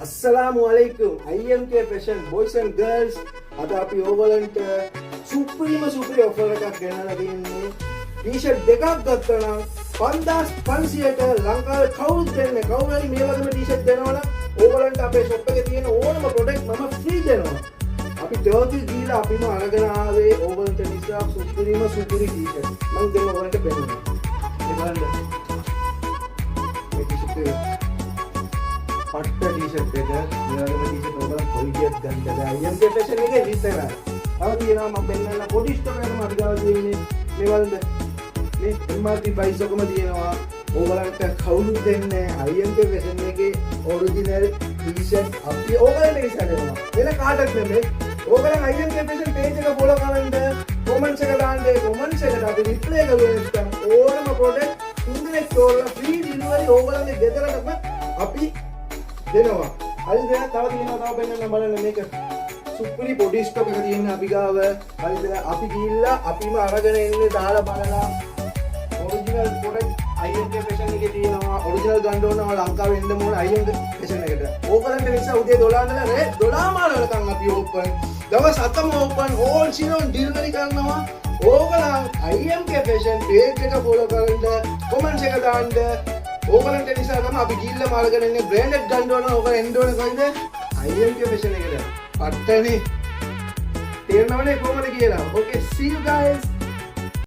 Assalamualaikum. IMK Fashion boys and girls. අද අපි ඕගලන්ට සුප්‍රීම ඔෆර් එකක් ගෙනලා තියෙන්නේ. ටී-ෂර්ට් දෙකක් ගත්තා නම් 5500ට ලංකාවේ කවුරුත් දෙන්නේ කවුරු හරි මේ වගේම ටී-ෂර්ට් දෙනවා නම් ඕගලන්ට අපේ shop එකේ තියෙන ඕනම product මම free දෙනවා. අපි ටර්කි දීලා අපිම අරගෙන ආවේ ඕගලන්ට නිසා සුප්‍රීම ටී-ෂර්ට්. මම දෙන්න ඕගලන්ට පෙන්නනවා. ඒ බලන්න. මේ ටී-ෂර්ට් එක පට්ට ටී-ෂර්ට් එක මේ වගේම ටී-ෂර්ට් ඔයගොල්ලෝ කොයිටියක් ගන්නද IMK Fashion එකේ විතරයි. තව තියෙනවා මම පෙන්නන්න පොඩි ස්ටෝක් එකක් මට ගාව තියෙන්නේ මේ වලද මේ MRP price එකම තියෙනවා. ඕගොල්ලන්ට කවුරුත් දෙන්නේ IMK Fashion එකේ ඔරිජිනල් ටී-ෂර්ට් අපි ඕගොල්ලන්ට ඉස්සරහට වෙන කාටවත් නෙමෙයි. ඕගොල්ලෝ IMK Fashion page එක follow කරන්න comments එක දාන්න comments එකට අපි reply කරලා ඕනම product ඉන්ටර්නෙට් ස්ටෝර් වල free delivery ඕගොල්ලන්ගේ ගෙදරටම අපි දෙනවා. හරිද? තව තියෙනවා තව පෙන්නන්න බලන්න මේක. සුපිරි පොඩි ස්ටොක් එක තියෙන අපි ගාව. හරිද? අපි ගිහිල්ලා අපිම අරගෙන එන්නේ දාලා බලලා ඔරිජිනල් ප්‍රොඩක්ට් IMK Fashion එකේ තියෙනවා. ඔරිජිනල් ගන්න ඕන ලංකාවේ එන්න ඕන IMK Fashion එකට. ඕගලන්ට නිසා උදේ 12 ඉඳලා රෑ 12 මාර වෙනකන් අපි ඕපන්. දවස් 7ම ඕපන් ඕල් සිනෝන් ඩිලිවරි කරනවා. ඕගලන් IMK Fashion page එක follow කරන්න, comments එක දාන්න. ඕගලන්ට නිසා තමයි අපි ගිහිල්ලා මාර්ගගෙන ඉන්නේ බ්‍රෑන්ඩඩ් ගන්න ඕන ඕගලන් එන්න ඕන කොයිද IMK Fashion එකට. පට්ටනේ තේරෙනවනේ කොහමද කියලා. Okay, see you guys.